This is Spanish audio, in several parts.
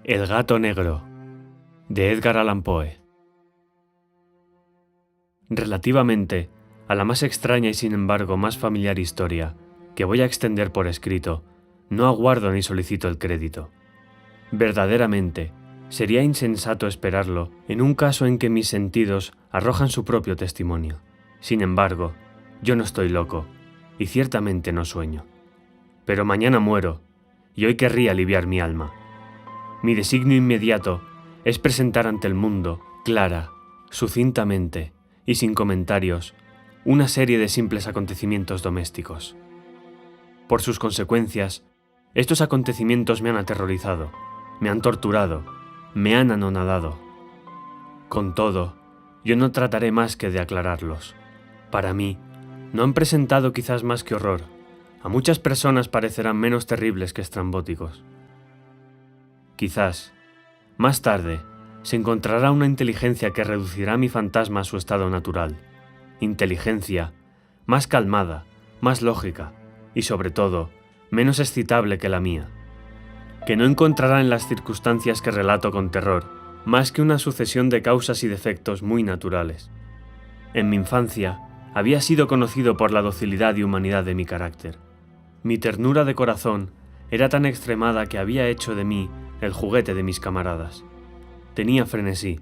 El gato negro, de Edgar Allan Poe. Relativamente a la más extraña y sin embargo más familiar historia que voy a extender por escrito, no aguardo ni solicito el crédito. Verdaderamente, sería insensato esperarlo en un caso en que mis sentidos arrojan su propio testimonio. Sin embargo, yo no estoy loco, y ciertamente no sueño. Pero mañana muero, y hoy querría aliviar mi alma. Mi designio inmediato es presentar ante el mundo, clara, sucintamente y sin comentarios, una serie de simples acontecimientos domésticos. Por sus consecuencias, estos acontecimientos me han aterrorizado, me han torturado, me han anonadado. Con todo, yo no trataré más que de aclararlos. Para mí, no han presentado quizás más que horror. A muchas personas parecerán menos terribles que estrambóticos. Quizás, más tarde, se encontrará una inteligencia que reducirá mi fantasma a su estado natural. Inteligencia más calmada, más lógica y, sobre todo, menos excitable que la mía. Que no encontrará en las circunstancias que relato con terror más que una sucesión de causas y defectos muy naturales. En mi infancia, había sido conocido por la docilidad y humanidad de mi carácter. Mi ternura de corazón era tan extremada que había hecho de mí el juguete de mis camaradas. Tenía frenesí,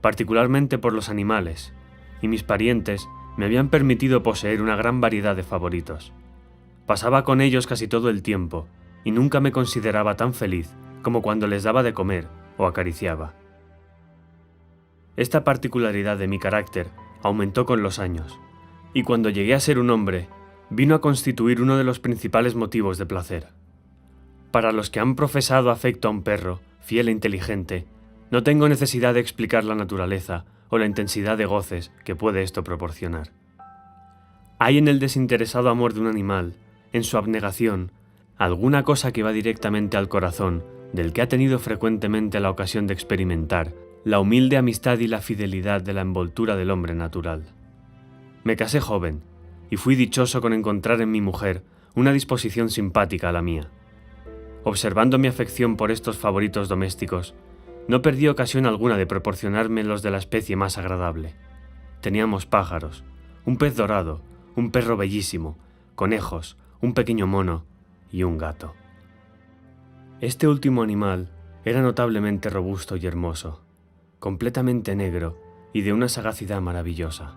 particularmente por los animales, y mis parientes me habían permitido poseer una gran variedad de favoritos. Pasaba con ellos casi todo el tiempo, y nunca me consideraba tan feliz como cuando les daba de comer o acariciaba. Esta particularidad de mi carácter aumentó con los años, y cuando llegué a ser un hombre, vino a constituir uno de los principales motivos de placer. Para los que han profesado afecto a un perro, fiel e inteligente, no tengo necesidad de explicar la naturaleza o la intensidad de goces que puede esto proporcionar. Hay en el desinteresado amor de un animal, en su abnegación, alguna cosa que va directamente al corazón del que ha tenido frecuentemente la ocasión de experimentar la humilde amistad y la fidelidad de la envoltura del hombre natural. Me casé joven, y fui dichoso con encontrar en mi mujer una disposición simpática a la mía. Observando mi afección por estos favoritos domésticos, no perdí ocasión alguna de proporcionarme los de la especie más agradable. Teníamos pájaros, un pez dorado, un perro bellísimo, conejos, un pequeño mono y un gato. Este último animal era notablemente robusto y hermoso, completamente negro y de una sagacidad maravillosa.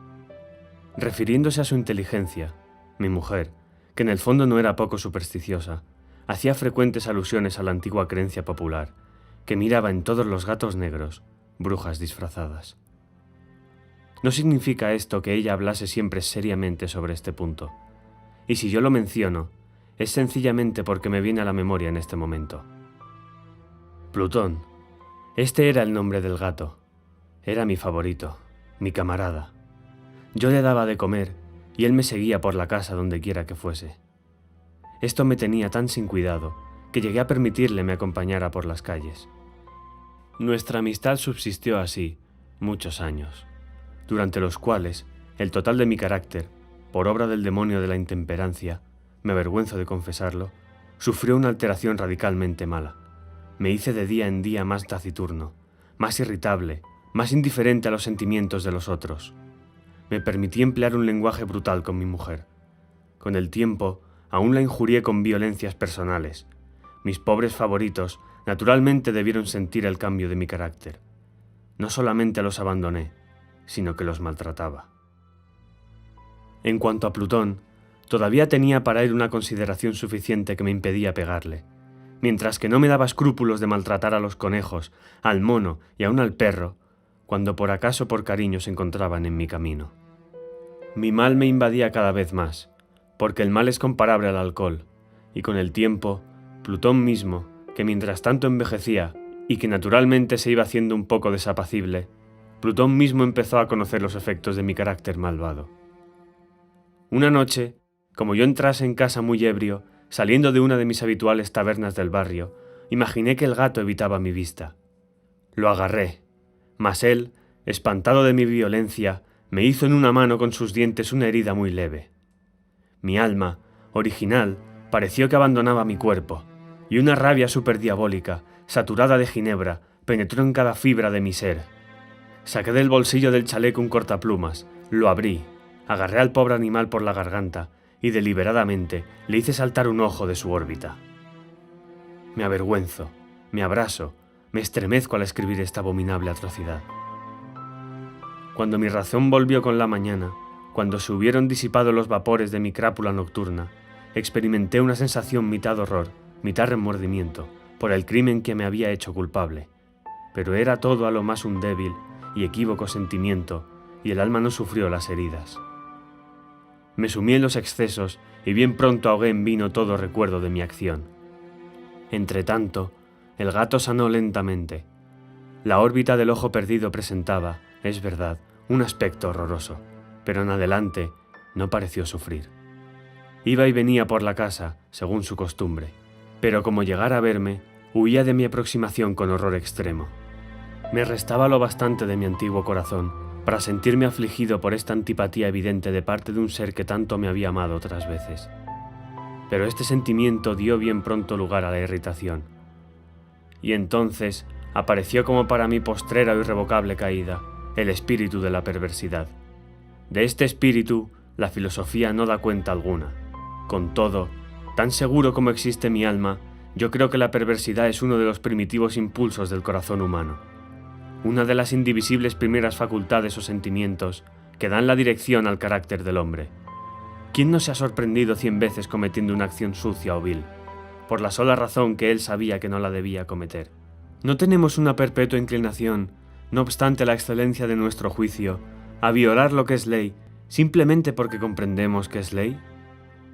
Refiriéndose a su inteligencia, mi mujer, que en el fondo no era poco supersticiosa, hacía frecuentes alusiones a la antigua creencia popular, que miraba en todos los gatos negros brujas disfrazadas. No significa esto que ella hablase siempre seriamente sobre este punto, y si yo lo menciono, es sencillamente porque me viene a la memoria en este momento. Plutón, este era el nombre del gato, era mi favorito, mi camarada. Yo le daba de comer y él me seguía por la casa donde quiera que fuese. Esto me tenía tan sin cuidado que llegué a permitirle me acompañara por las calles. Nuestra amistad subsistió así muchos años, durante los cuales el total de mi carácter, por obra del demonio de la intemperancia, me avergüenzo de confesarlo, sufrió una alteración radicalmente mala. Me hice de día en día más taciturno, más irritable, más indiferente a los sentimientos de los otros. Me permití emplear un lenguaje brutal con mi mujer. Con el tiempo, aún la injurié con violencias personales. Mis pobres favoritos naturalmente debieron sentir el cambio de mi carácter. No solamente los abandoné, sino que los maltrataba. En cuanto a Plutón, todavía tenía para él una consideración suficiente que me impedía pegarle, mientras que no me daba escrúpulos de maltratar a los conejos, al mono y aun al perro, cuando por acaso por cariño se encontraban en mi camino. Mi mal me invadía cada vez más, porque el mal es comparable al alcohol, y con el tiempo, Plutón mismo, que mientras tanto envejecía y que naturalmente se iba haciendo un poco desapacible, Plutón mismo empezó a conocer los efectos de mi carácter malvado. Una noche, como yo entrase en casa muy ebrio, saliendo de una de mis habituales tabernas del barrio, imaginé que el gato evitaba mi vista. Lo agarré, mas él, espantado de mi violencia, me hizo en una mano con sus dientes una herida muy leve. Mi alma, original, pareció que abandonaba mi cuerpo, y una rabia superdiabólica, saturada de ginebra, penetró en cada fibra de mi ser. Saqué del bolsillo del chaleco un cortaplumas, lo abrí, agarré al pobre animal por la garganta y deliberadamente le hice saltar un ojo de su órbita. Me avergüenzo, me abraso, me estremezco al escribir esta abominable atrocidad. Cuando mi razón volvió con la mañana, cuando se hubieron disipado los vapores de mi crápula nocturna, experimenté una sensación mitad horror, mitad remordimiento, por el crimen que me había hecho culpable. Pero era todo a lo más un débil y equívoco sentimiento, y el alma no sufrió las heridas. Me sumí en los excesos y bien pronto ahogué en vino todo recuerdo de mi acción. Entretanto, el gato sanó lentamente. La órbita del ojo perdido presentaba, es verdad, un aspecto horroroso, pero en adelante no pareció sufrir. Iba y venía por la casa, según su costumbre, pero como llegara a verme, huía de mi aproximación con horror extremo. Me restaba lo bastante de mi antiguo corazón para sentirme afligido por esta antipatía evidente de parte de un ser que tanto me había amado otras veces. Pero este sentimiento dio bien pronto lugar a la irritación. Y entonces apareció como para mi postrera o irrevocable caída, el espíritu de la perversidad. De este espíritu, la filosofía no da cuenta alguna. Con todo, tan seguro como existe mi alma, yo creo que la perversidad es uno de los primitivos impulsos del corazón humano. Una de las indivisibles primeras facultades o sentimientos que dan la dirección al carácter del hombre. ¿Quién no se ha sorprendido 100 veces cometiendo una acción sucia o vil, por la sola razón que él sabía que no la debía cometer? ¿No tenemos una perpetua inclinación, no obstante la excelencia de nuestro juicio, a violar lo que es ley, simplemente porque comprendemos que es ley?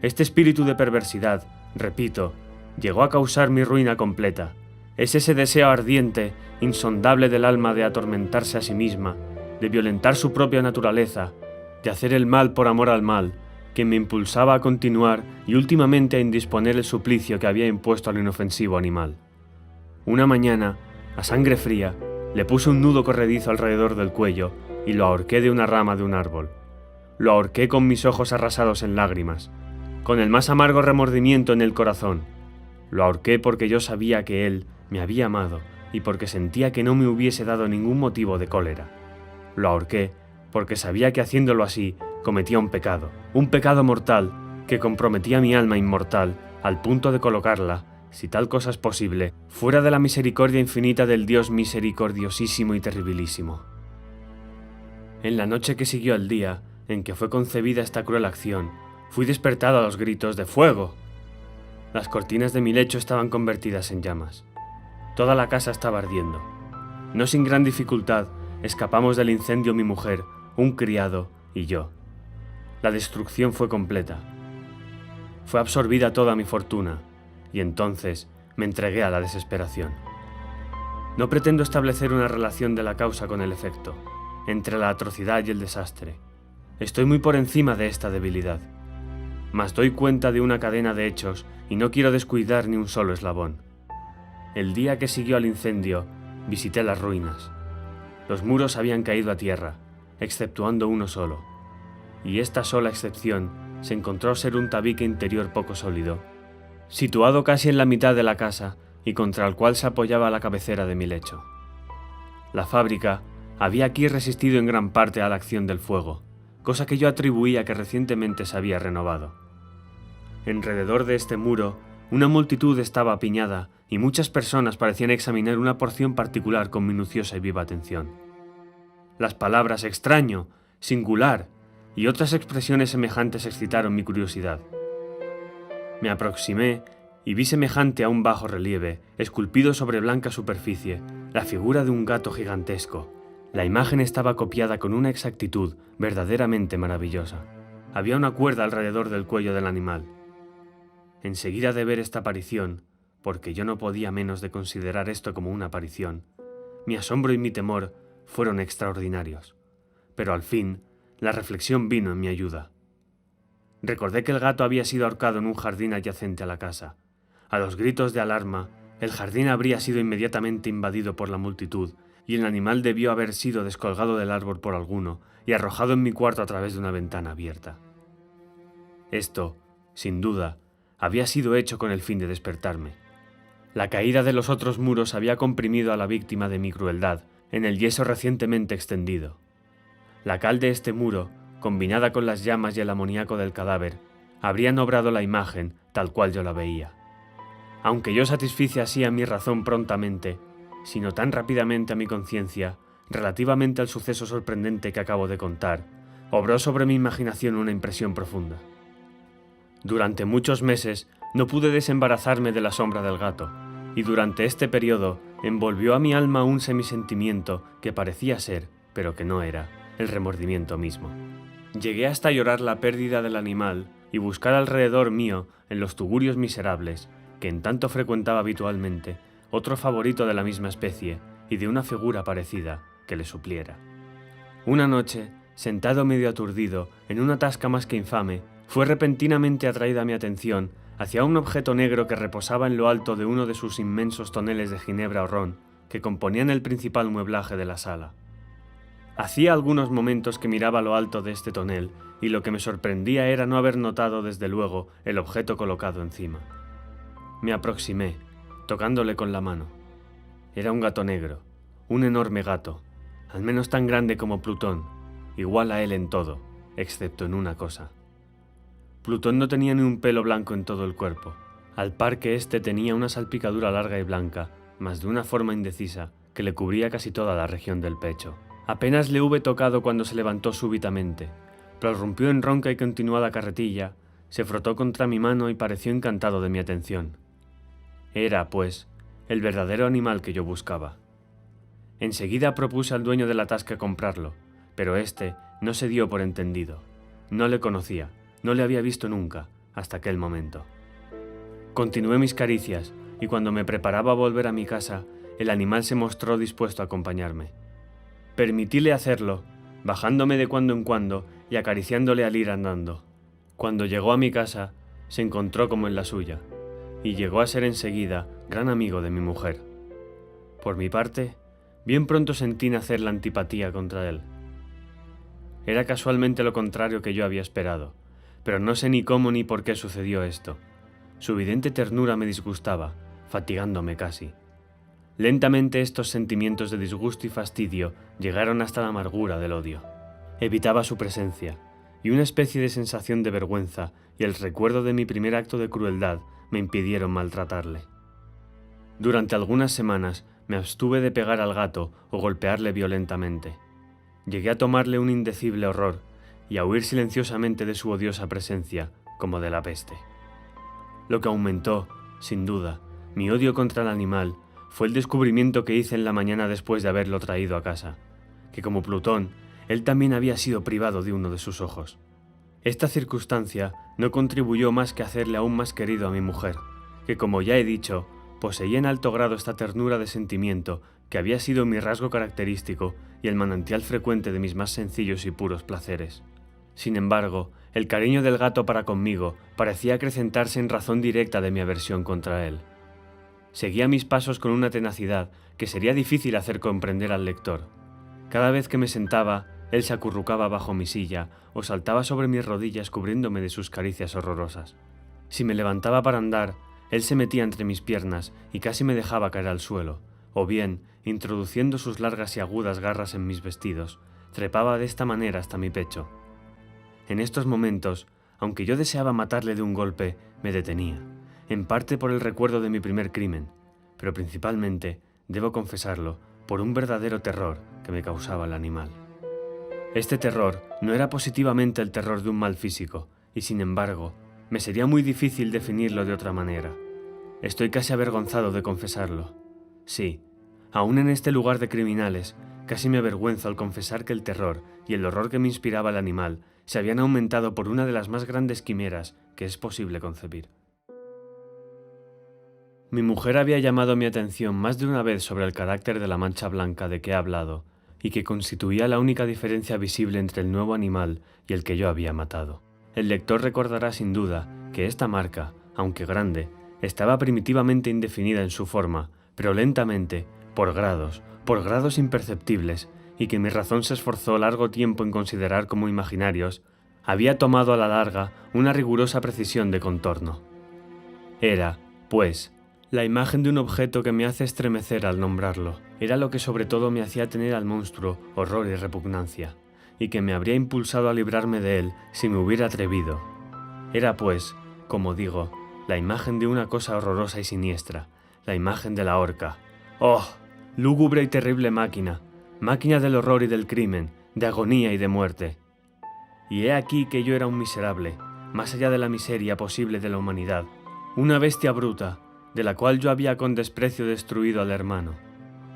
Este espíritu de perversidad, repito, llegó a causar mi ruina completa. Es ese deseo ardiente, insondable del alma de atormentarse a sí misma, de violentar su propia naturaleza, de hacer el mal por amor al mal, que me impulsaba a continuar y últimamente a indisponer el suplicio que había impuesto al inofensivo animal. Una mañana, a sangre fría, le puse un nudo corredizo alrededor del cuello y lo ahorqué de una rama de un árbol. Lo ahorqué con mis ojos arrasados en lágrimas, con el más amargo remordimiento en el corazón. Lo ahorqué porque yo sabía que él me había amado y porque sentía que no me hubiese dado ningún motivo de cólera. Lo ahorqué porque sabía que haciéndolo así cometía un pecado mortal que comprometía mi alma inmortal al punto de colocarla, si tal cosa es posible, fuera de la misericordia infinita del Dios misericordiosísimo y terribilísimo. En la noche que siguió al día en que fue concebida esta cruel acción, fui despertado a los gritos de ¡fuego! Las cortinas de mi lecho estaban convertidas en llamas. Toda la casa estaba ardiendo. No sin gran dificultad, escapamos del incendio mi mujer, un criado y yo. La destrucción fue completa. Fue absorbida toda mi fortuna, y entonces me entregué a la desesperación. No pretendo establecer una relación de la causa con el efecto, entre la atrocidad y el desastre. Estoy muy por encima de esta debilidad, mas doy cuenta de una cadena de hechos y no quiero descuidar ni un solo eslabón. El día que siguió al incendio, visité las ruinas. Los muros habían caído a tierra, exceptuando uno solo, y esta sola excepción se encontró ser un tabique interior poco sólido, situado casi en la mitad de la casa y contra el cual se apoyaba la cabecera de mi lecho. La fábrica había aquí resistido en gran parte a la acción del fuego, cosa que yo atribuía a que recientemente se había renovado. Alrededor de este muro, una multitud estaba apiñada y muchas personas parecían examinar una porción particular con minuciosa y viva atención. Las palabras extraño, singular y otras expresiones semejantes excitaron mi curiosidad. Me aproximé y vi semejante a un bajo relieve, esculpido sobre blanca superficie, la figura de un gato gigantesco. La imagen estaba copiada con una exactitud verdaderamente maravillosa. Había una cuerda alrededor del cuello del animal. Enseguida de ver esta aparición, porque yo no podía menos de considerar esto como una aparición, mi asombro y mi temor fueron extraordinarios. Pero al fin, la reflexión vino en mi ayuda. Recordé que el gato había sido ahorcado en un jardín adyacente a la casa. A los gritos de alarma, el jardín habría sido inmediatamente invadido por la multitud, y el animal debió haber sido descolgado del árbol por alguno y arrojado en mi cuarto a través de una ventana abierta. Esto, sin duda, había sido hecho con el fin de despertarme. La caída de los otros muros había comprimido a la víctima de mi crueldad en el yeso recientemente extendido. La cal de este muro, combinada con las llamas y el amoníaco del cadáver, habrían obrado la imagen tal cual yo la veía. Aunque yo satisfice así a mi razón prontamente, sino tan rápidamente a mi conciencia, relativamente al suceso sorprendente que acabo de contar, obró sobre mi imaginación una impresión profunda. Durante muchos meses no pude desembarazarme de la sombra del gato, y durante este periodo envolvió a mi alma un semisentimiento que parecía ser, pero que no era, el remordimiento mismo. Llegué hasta llorar la pérdida del animal y buscar alrededor mío, en los tugurios miserables, que en tanto frecuentaba habitualmente, otro favorito de la misma especie y de una figura parecida que le supliera. Una noche, sentado medio aturdido en una tasca más que infame, fue repentinamente atraída mi atención hacia un objeto negro que reposaba en lo alto de uno de sus inmensos toneles de ginebra o ron que componían el principal mueblaje de la sala. Hacía algunos momentos que miraba lo alto de este tonel y lo que me sorprendía era no haber notado desde luego el objeto colocado encima. Me aproximé, tocándole con la mano. Era un gato negro, un enorme gato, al menos tan grande como Plutón, igual a él en todo, excepto en una cosa. Plutón no tenía ni un pelo blanco en todo el cuerpo, al par que éste tenía una salpicadura larga y blanca, mas de una forma indecisa, que le cubría casi toda la región del pecho. Apenas le hube tocado cuando se levantó súbitamente, prorrumpió en ronca y continuada carretilla, se frotó contra mi mano y pareció encantado de mi atención. Era, pues, el verdadero animal que yo buscaba. Enseguida propuse al dueño de la tasca comprarlo, pero éste no se dio por entendido. No le conocía, no le había visto nunca, hasta aquel momento. Continué mis caricias, y cuando me preparaba a volver a mi casa, el animal se mostró dispuesto a acompañarme. Permitíle hacerlo, bajándome de cuando en cuando y acariciándole al ir andando. Cuando llegó a mi casa, se encontró como en la suya, y llegó a ser enseguida gran amigo de mi mujer. Por mi parte, bien pronto sentí nacer la antipatía contra él. Era casualmente lo contrario que yo había esperado, pero no sé ni cómo ni por qué sucedió esto. Su evidente ternura me disgustaba, fatigándome casi. Lentamente estos sentimientos de disgusto y fastidio llegaron hasta la amargura del odio. Evitaba su presencia, y una especie de sensación de vergüenza y el recuerdo de mi primer acto de crueldad me impidieron maltratarle. Durante algunas semanas me abstuve de pegar al gato o golpearle violentamente. Llegué a tomarle un indecible horror y a huir silenciosamente de su odiosa presencia, como de la peste. Lo que aumentó, sin duda, mi odio contra el animal fue el descubrimiento que hice en la mañana después de haberlo traído a casa, que como Plutón, él también había sido privado de uno de sus ojos. Esta circunstancia no contribuyó más que a hacerle aún más querido a mi mujer, que como ya he dicho, poseía en alto grado esta ternura de sentimiento que había sido mi rasgo característico y el manantial frecuente de mis más sencillos y puros placeres. Sin embargo, el cariño del gato para conmigo parecía acrecentarse en razón directa de mi aversión contra él. Seguía mis pasos con una tenacidad que sería difícil hacer comprender al lector. Cada vez que me sentaba, él se acurrucaba bajo mi silla o saltaba sobre mis rodillas cubriéndome de sus caricias horrorosas. Si me levantaba para andar, él se metía entre mis piernas y casi me dejaba caer al suelo, o bien, introduciendo sus largas y agudas garras en mis vestidos, trepaba de esta manera hasta mi pecho. En estos momentos, aunque yo deseaba matarle de un golpe, me detenía, en parte por el recuerdo de mi primer crimen, pero principalmente, debo confesarlo, por un verdadero terror que me causaba el animal. Este terror no era positivamente el terror de un mal físico, y sin embargo, me sería muy difícil definirlo de otra manera. Estoy casi avergonzado de confesarlo. Sí, aún en este lugar de criminales, casi me avergüenzo al confesar que el terror y el horror que me inspiraba el animal se habían aumentado por una de las más grandes quimeras que es posible concebir. Mi mujer había llamado mi atención más de una vez sobre el carácter de la mancha blanca de que he hablado, y que constituía la única diferencia visible entre el nuevo animal y el que yo había matado. El lector recordará sin duda que esta marca, aunque grande, estaba primitivamente indefinida en su forma, pero lentamente, por grados imperceptibles, y que mi razón se esforzó largo tiempo en considerar como imaginarios, había tomado a la larga una rigurosa precisión de contorno. Era, pues, La imagen de un objeto que me hace estremecer al nombrarlo era lo que sobre todo me hacía tener al monstruo horror y repugnancia, y que me habría impulsado a librarme de él si me hubiera atrevido. Era pues, como digo, la imagen de una cosa horrorosa y siniestra, la imagen de la horca. ¡Oh! Lúgubre y terrible máquina, máquina del horror y del crimen, de agonía y de muerte. Y he aquí que yo era un miserable, más allá de la miseria posible de la humanidad, una bestia bruta, de la cual yo había con desprecio destruido al hermano,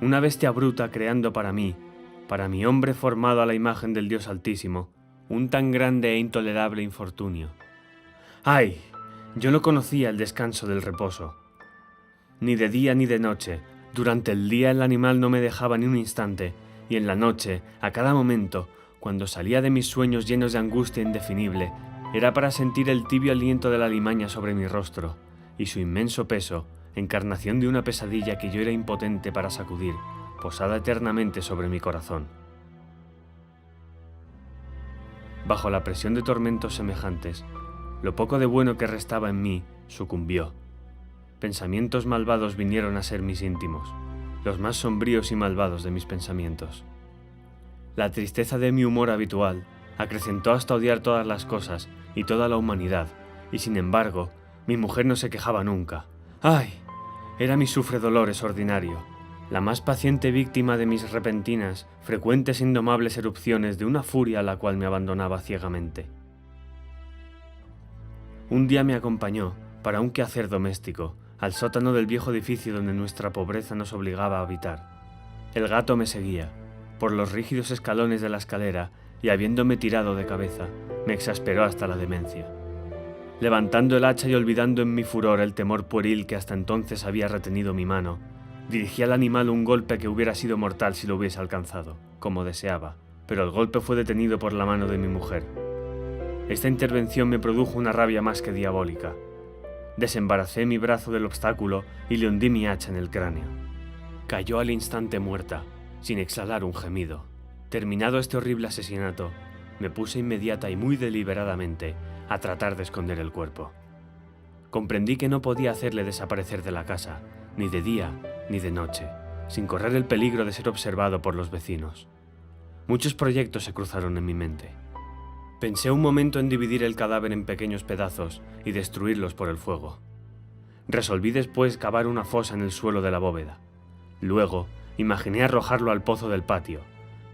una bestia bruta creando para mí, para mi hombre formado a la imagen del Dios Altísimo, un tan grande e intolerable infortunio. ¡Ay! Yo no conocía el descanso del reposo. Ni de día ni de noche, durante el día el animal no me dejaba ni un instante, y en la noche, a cada momento, cuando salía de mis sueños llenos de angustia indefinible, era para sentir el tibio aliento de la alimaña sobre mi rostro, y su inmenso peso, encarnación de una pesadilla que yo era impotente para sacudir, posada eternamente sobre mi corazón. Bajo la presión de tormentos semejantes, lo poco de bueno que restaba en mí sucumbió. Pensamientos malvados vinieron a ser mis íntimos, los más sombríos y malvados de mis pensamientos. La tristeza de mi humor habitual acrecentó hasta odiar todas las cosas y toda la humanidad, y sin embargo, mi mujer no se quejaba nunca. ¡Ay! Era mi sufredolores ordinario, la más paciente víctima de mis repentinas, frecuentes e indomables erupciones de una furia a la cual me abandonaba ciegamente. Un día me acompañó, para un quehacer doméstico, al sótano del viejo edificio donde nuestra pobreza nos obligaba a habitar. El gato me seguía, por los rígidos escalones de la escalera, y habiéndome tirado de cabeza, me exasperó hasta la demencia. Levantando el hacha y olvidando en mi furor el temor pueril que hasta entonces había retenido mi mano, dirigí al animal un golpe que hubiera sido mortal si lo hubiese alcanzado, como deseaba, pero el golpe fue detenido por la mano de mi mujer. Esta intervención me produjo una rabia más que diabólica. Desembaracé mi brazo del obstáculo y le hundí mi hacha en el cráneo. Cayó al instante muerta, sin exhalar un gemido. Terminado este horrible asesinato, me puse inmediata y muy deliberadamente a tratar de esconder el cuerpo. Comprendí que no podía hacerle desaparecer de la casa, ni de día ni de noche, sin correr el peligro de ser observado por los vecinos. Muchos proyectos se cruzaron en mi mente. Pensé un momento en dividir el cadáver en pequeños pedazos y destruirlos por el fuego. Resolví después cavar una fosa en el suelo de la bóveda. Luego, imaginé arrojarlo al pozo del patio.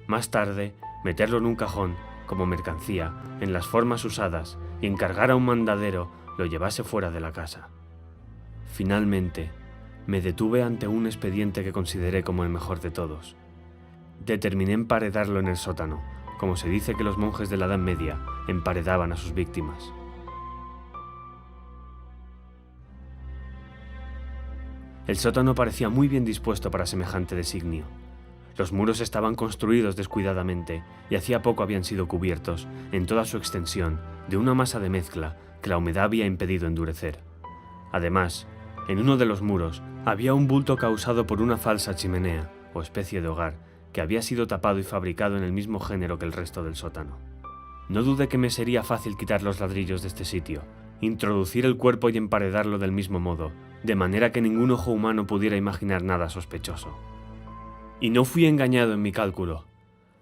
Más tarde, meterlo en un cajón, como mercancía, en las formas usadas, y encargar a un mandadero lo llevase fuera de la casa. Finalmente, me detuve ante un expediente que consideré como el mejor de todos. Determiné emparedarlo en el sótano, como se dice que los monjes de la Edad Media emparedaban a sus víctimas. El sótano parecía muy bien dispuesto para semejante designio. Los muros estaban construidos descuidadamente y hacía poco habían sido cubiertos, en toda su extensión, de una masa de mezcla que la humedad había impedido endurecer. Además, en uno de los muros había un bulto causado por una falsa chimenea, o especie de hogar, que había sido tapado y fabricado en el mismo género que el resto del sótano. No dudé que me sería fácil quitar los ladrillos de este sitio, introducir el cuerpo y emparedarlo del mismo modo, de manera que ningún ojo humano pudiera imaginar nada sospechoso. Y no fui engañado en mi cálculo.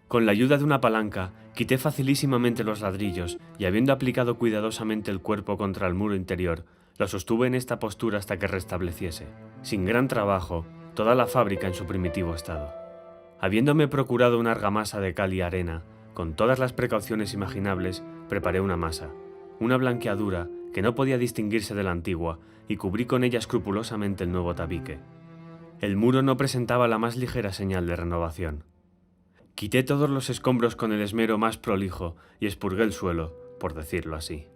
Con la ayuda de una palanca, quité facilísimamente los ladrillos y habiendo aplicado cuidadosamente el cuerpo contra el muro interior, lo sostuve en esta postura hasta que restableciese, sin gran trabajo, toda la fábrica en su primitivo estado. Habiéndome procurado una argamasa de cal y arena, con todas las precauciones imaginables, preparé una masa, una blanqueadura que no podía distinguirse de la antigua, y cubrí con ella escrupulosamente el nuevo tabique. El muro no presentaba la más ligera señal de renovación. Quité todos los escombros con el esmero más prolijo y expurgué el suelo, por decirlo así.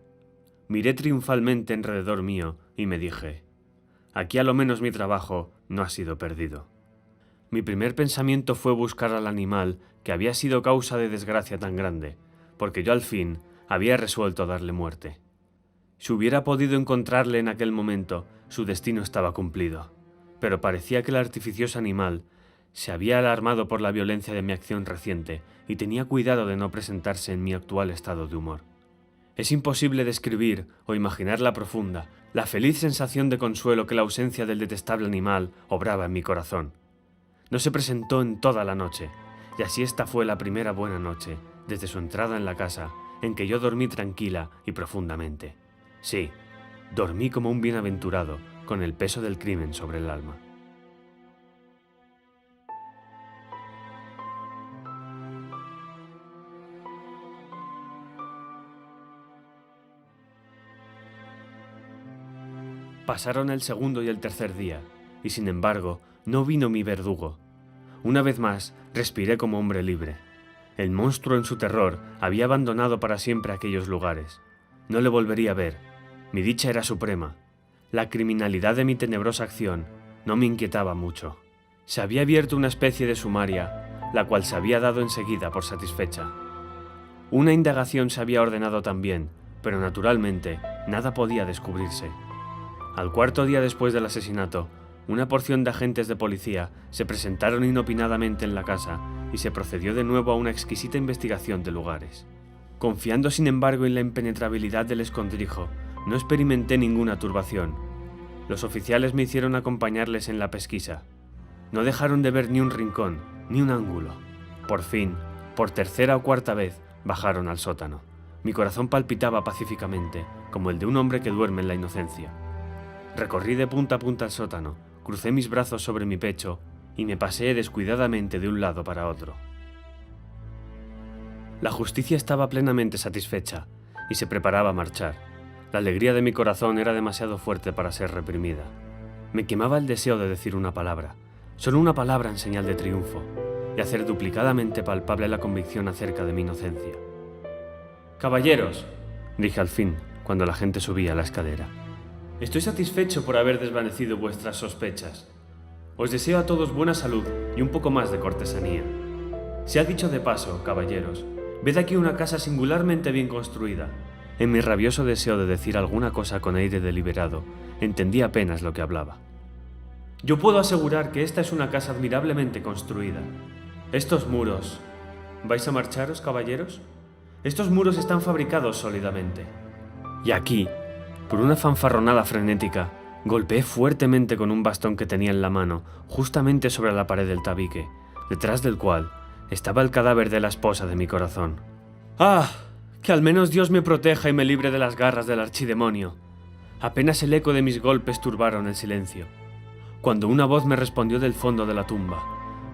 Miré triunfalmente alrededor mío y me dije: aquí a lo menos mi trabajo no ha sido perdido. Mi primer pensamiento fue buscar al animal que había sido causa de desgracia tan grande, porque yo al fin había resuelto darle muerte. Si hubiera podido encontrarle en aquel momento, su destino estaba cumplido, pero parecía que el artificioso animal se había alarmado por la violencia de mi acción reciente y tenía cuidado de no presentarse en mi actual estado de humor. Es imposible describir o imaginar la profunda, la feliz sensación de consuelo que la ausencia del detestable animal obraba en mi corazón. No se presentó en toda la noche, y así esta fue la primera buena noche, desde su entrada en la casa, en que yo dormí tranquila y profundamente. Sí, dormí como un bienaventurado, con el peso del crimen sobre el alma. Pasaron el segundo y el tercer día, y sin embargo, no vino mi verdugo. Una vez más, respiré como hombre libre. El monstruo en su terror había abandonado para siempre aquellos lugares. No le volvería a ver. Mi dicha era suprema. La criminalidad de mi tenebrosa acción no me inquietaba mucho. Se había abierto una especie de sumaria, la cual se había dado enseguida por satisfecha. Una indagación se había ordenado también, pero naturalmente nada podía descubrirse. Al cuarto día después del asesinato, una porción de agentes de policía se presentaron inopinadamente en la casa y se procedió de nuevo a una exquisita investigación de lugares. Confiando sin embargo en la impenetrabilidad del escondrijo, no experimenté ninguna turbación. Los oficiales me hicieron acompañarles en la pesquisa. No dejaron de ver ni un rincón, ni un ángulo. Por fin, por tercera o cuarta vez, bajaron al sótano. Mi corazón palpitaba pacíficamente, como el de un hombre que duerme en la inocencia. Recorrí de punta a punta el sótano, crucé mis brazos sobre mi pecho y me paseé descuidadamente de un lado para otro. La justicia estaba plenamente satisfecha y se preparaba a marchar. La alegría de mi corazón era demasiado fuerte para ser reprimida. Me quemaba el deseo de decir una palabra, solo una palabra en señal de triunfo, y hacer duplicadamente palpable la convicción acerca de mi inocencia. «Caballeros», dije al fin, cuando la gente subía a la escalera, «estoy satisfecho por haber desvanecido vuestras sospechas. Os deseo a todos buena salud y un poco más de cortesanía. Sea dicho de paso, caballeros, ved aquí una casa singularmente bien construida». En mi rabioso deseo de decir alguna cosa con aire deliberado, entendí apenas lo que hablaba. «Yo puedo asegurar que esta es una casa admirablemente construida. Estos muros... ¿Vais a marcharos, caballeros? Estos muros están fabricados sólidamente». Y aquí, por una fanfarronada frenética, golpeé fuertemente con un bastón que tenía en la mano, justamente sobre la pared del tabique, detrás del cual estaba el cadáver de la esposa de mi corazón. ¡Ah! Que al menos Dios me proteja y me libre de las garras del archidemonio. Apenas el eco de mis golpes turbaron el silencio, cuando una voz me respondió del fondo de la tumba.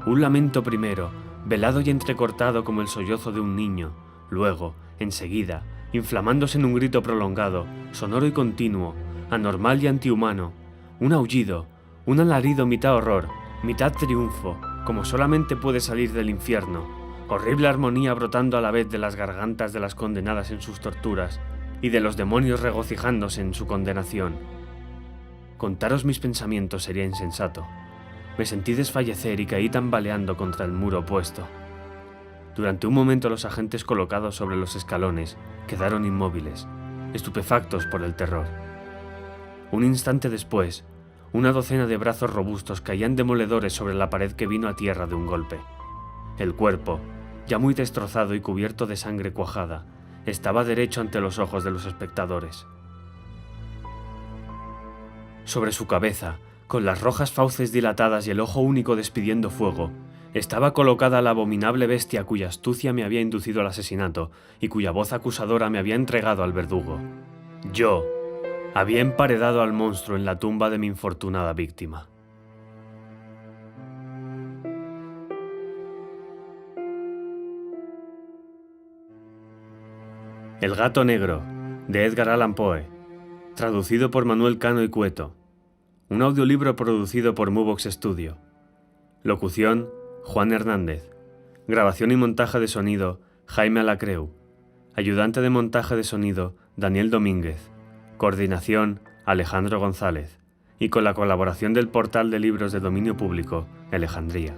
Un lamento primero, velado y entrecortado como el sollozo de un niño, luego, enseguida, inflamándose en un grito prolongado, sonoro y continuo, anormal y antihumano, un aullido, un alarido mitad horror, mitad triunfo, como solamente puede salir del infierno, horrible armonía brotando a la vez de las gargantas de las condenadas en sus torturas y de los demonios regocijándose en su condenación. Contaros mis pensamientos sería insensato. Me sentí desfallecer y caí tambaleando contra el muro opuesto. Durante un momento los agentes colocados sobre los escalones quedaron inmóviles, estupefactos por el terror. Un instante después, una docena de brazos robustos caían demoledores sobre la pared que vino a tierra de un golpe. El cuerpo, ya muy destrozado y cubierto de sangre cuajada, estaba derecho ante los ojos de los espectadores. Sobre su cabeza, con las rojas fauces dilatadas y el ojo único despidiendo fuego, estaba colocada la abominable bestia cuya astucia me había inducido al asesinato y cuya voz acusadora me había entregado al verdugo. Yo había emparedado al monstruo en la tumba de mi infortunada víctima. El gato negro, de Edgar Allan Poe, traducido por Manuel Cano y Cueto. Un audiolibro producido por Movox Studio. Locución, Juan Hernández. Grabación y montaje de sonido, Jaime Alacreu. Ayudante de montaje de sonido, Daniel Domínguez. Coordinación, Alejandro González. Y con la colaboración del portal de libros de dominio público, Alejandría.